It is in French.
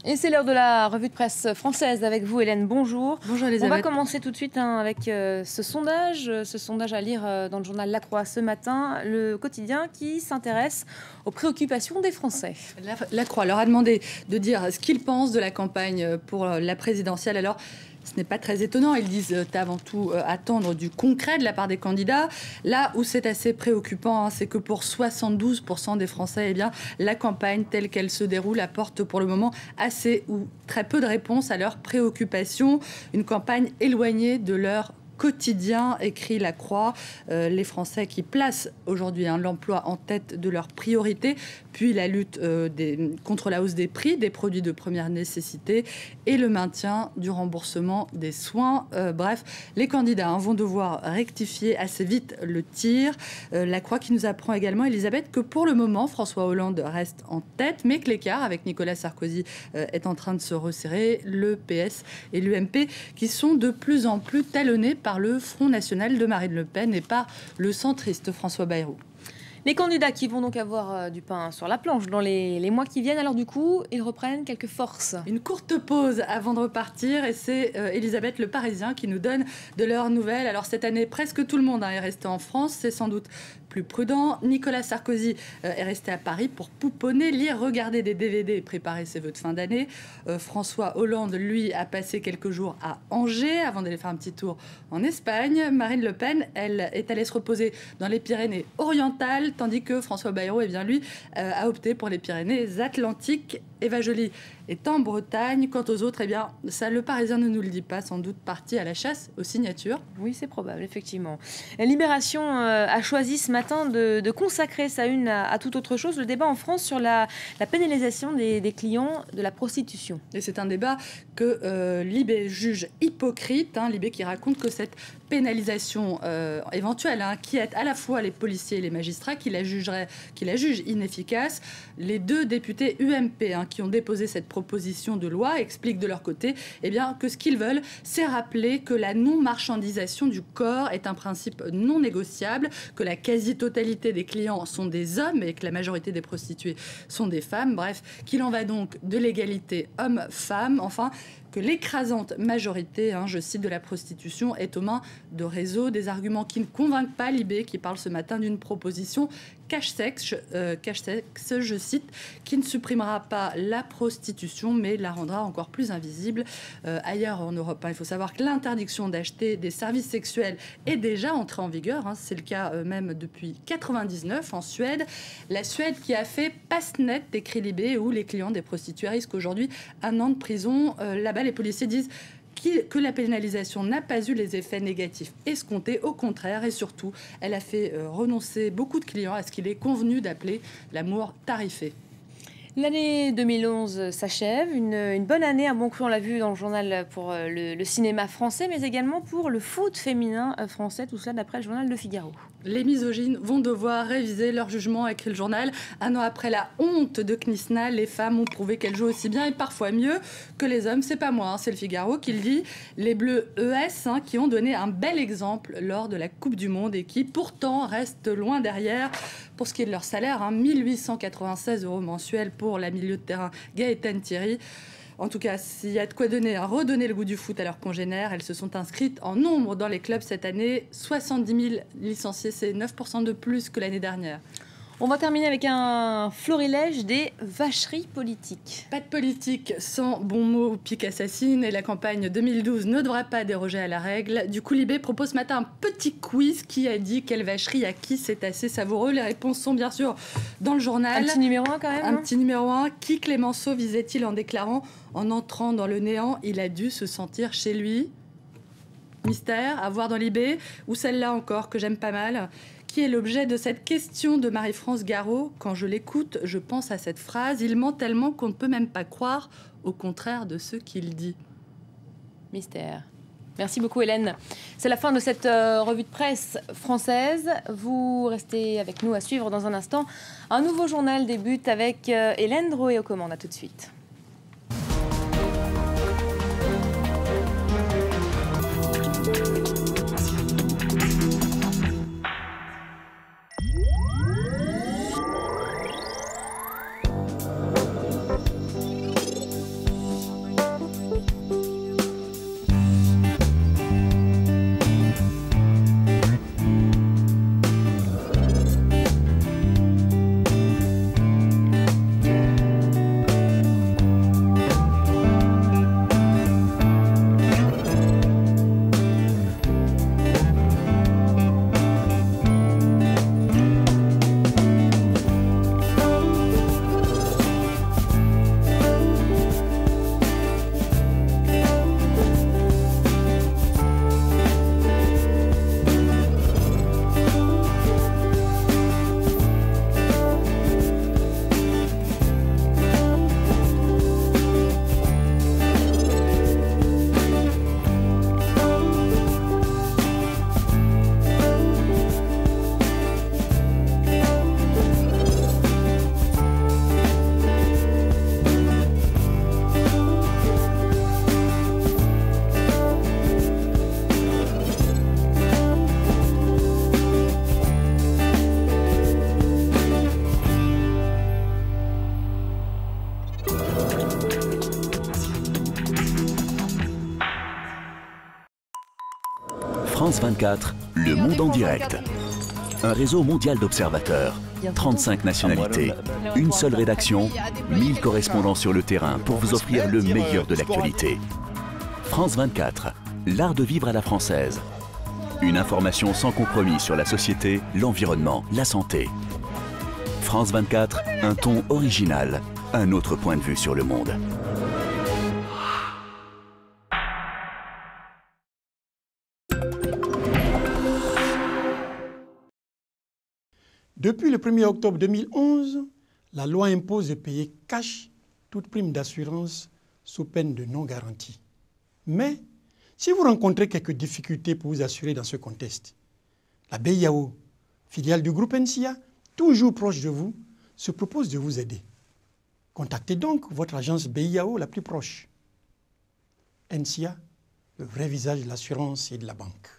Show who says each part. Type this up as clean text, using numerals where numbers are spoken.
Speaker 1: Et c'est l'heure de la revue de presse française avec vous, Hélène. Bonjour.
Speaker 2: Bonjour, Elisabeth.
Speaker 1: On va commencer tout de suite avec ce sondage à lire dans le journal La Croix ce matin, le quotidien qui s'intéresse aux préoccupations des Français.
Speaker 2: La Croix leur a demandé de dire ce qu'ils pensent de la campagne pour la présidentielle. Alors, ce n'est pas très étonnant. Ils disent avant tout attendre du concret de la part des candidats. Là où c'est assez préoccupant, c'est que pour 72% des Français, eh bien, la campagne telle qu'elle se déroule apporte pour le moment assez ou très peu de réponses à leurs préoccupations. Une campagne éloignée de leur quotidien, écrit La Croix. Les Français qui placent aujourd'hui l'emploi en tête de leurs priorités, puis la lutte contre la hausse des prix des produits de première nécessité et le maintien du remboursement des soins. Bref, les candidats vont devoir rectifier assez vite le tir. La Croix qui nous apprend également, Elisabeth, que pour le moment, François Hollande reste en tête, mais que l'écart avec Nicolas Sarkozy est en train de se resserrer. Le PS et l'UMP qui sont de plus en plus talonnés par le Front National de Marine Le Pen et par le centriste François Bayrou.
Speaker 1: Les candidats qui vont donc avoir du pain sur la planche dans les mois qui viennent, alors du coup, ils reprennent quelques forces.
Speaker 2: Une courte pause avant de repartir et c'est Elisabeth Le Parisien qui nous donne de leurs nouvelles. Alors cette année, presque tout le monde est resté en France, c'est sans doute plus prudent. Nicolas Sarkozy est resté à Paris pour pouponner, lire, regarder des DVD et préparer ses vœux de fin d'année. François Hollande, lui, a passé quelques jours à Angers avant d'aller faire un petit tour en Espagne. Marine Le Pen, elle, est allée se reposer dans les Pyrénées-Orientales, tandis que François Bayrou, eh bien, lui, a opté pour les Pyrénées-Atlantiques. Eva Joly est en Bretagne. Quant aux autres, eh bien, ça, Le Parisien ne nous le dit pas, sans doute parti à la chasse aux signatures.
Speaker 1: Oui, c'est probable, effectivement. Libération a choisi ce matin de consacrer sa une à toute autre chose, le débat en France sur la pénalisation des clients de la prostitution.
Speaker 2: Et c'est un débat que Libé juge hypocrite. Libé qui raconte que cette pénalisation éventuelle, qui aide à la fois les policiers et les magistrats, qui la juge inefficace. Les deux députés UMP qui ont déposé cette proposition de loi expliquent de leur côté que ce qu'ils veulent, c'est rappeler que la non-marchandisation du corps est un principe non négociable, que la quasi-totalité des clients sont des hommes et que la majorité des prostituées sont des femmes. Bref, qu'il en va donc de l'égalité homme-femme. Enfin, que l'écrasante majorité, je cite, de la prostitution est aux mains de réseaux. Des arguments qui ne convainquent pas Libé, qui parle ce matin d'une proposition cache-sexe, je cite, qui ne supprimera pas la prostitution, mais la rendra encore plus invisible. Ailleurs en Europe, il faut savoir que l'interdiction d'acheter des services sexuels est déjà entrée en vigueur. C'est le cas même depuis 1999 en Suède. La Suède qui a fait passe net, écrit Libé, où les clients des prostituées risquent aujourd'hui 1 an de prison. Là-bas, les policiers disent que la pénalisation n'a pas eu les effets négatifs escomptés, au contraire, et surtout, elle a fait renoncer beaucoup de clients à ce qu'il est convenu d'appeler l'amour tarifé.
Speaker 1: L'année 2011 s'achève, une bonne année, un bon coup, on l'a vu dans le journal pour le cinéma français, mais également pour le foot féminin français, tout cela d'après le journal Le Figaro.
Speaker 2: Les misogynes vont devoir réviser leur jugement, écrit le journal. 1 an après la honte de Knisna, les femmes ont prouvé qu'elles jouent aussi bien et parfois mieux que les hommes. C'est pas moi, c'est le Figaro qui le dit. Les Bleus ES qui ont donné un bel exemple lors de la Coupe du Monde et qui pourtant restent loin derrière pour ce qui est de leur salaire. 1 896 € mensuels pour la milieu de terrain Gaëtane Thierry. En tout cas, s'il y a de quoi redonner le goût du foot à leurs congénères, elles se sont inscrites en nombre dans les clubs cette année. 70 000 licenciés, c'est 9% de plus que l'année dernière.
Speaker 1: On va terminer avec un florilège des vacheries politiques.
Speaker 2: Pas de politique sans bon mot pique assassine et la campagne 2012 ne devra pas déroger à la règle. Du coup, Libé propose ce matin un petit quiz. Qui a dit quelle vacherie à qui? C'est assez savoureux. Les réponses sont bien sûr dans le journal.
Speaker 1: Un petit numéro 1 quand même.
Speaker 2: Un petit numéro 1. Qui Clémenceau visait-il en déclarant « En entrant dans le néant, il a dû se sentir chez lui » Mystère à voir dans Libé. Ou celle-là encore que j'aime pas mal. Qui est l'objet de cette question de Marie-France Garot? Quand je l'écoute, je pense à cette phrase. Il ment tellement qu'on ne peut même pas croire, au contraire de ce qu'il dit.
Speaker 1: Mystère. Merci beaucoup Hélène. C'est la fin de cette revue de presse française. Vous restez avec nous à suivre dans un instant. Un nouveau journal débute avec Hélène Drouet aux commandes. À tout de suite.
Speaker 3: France 24, le monde en direct. Un réseau mondial d'observateurs, 35 nationalités, une seule rédaction, 1000 correspondants sur le terrain pour vous offrir le meilleur de l'actualité. France 24, l'art de vivre à la française. Une information sans compromis sur la société, l'environnement, la santé. France 24, un ton original, un autre point de vue sur le monde.
Speaker 4: Depuis le 1er octobre 2011, la loi impose de payer cash toute prime d'assurance sous peine de non-garantie. Mais si vous rencontrez quelques difficultés pour vous assurer dans ce contexte, la BIAO, filiale du groupe NSIA, toujours proche de vous, se propose de vous aider. Contactez donc votre agence BIAO la plus proche. NSIA, le vrai visage de l'assurance et de la banque.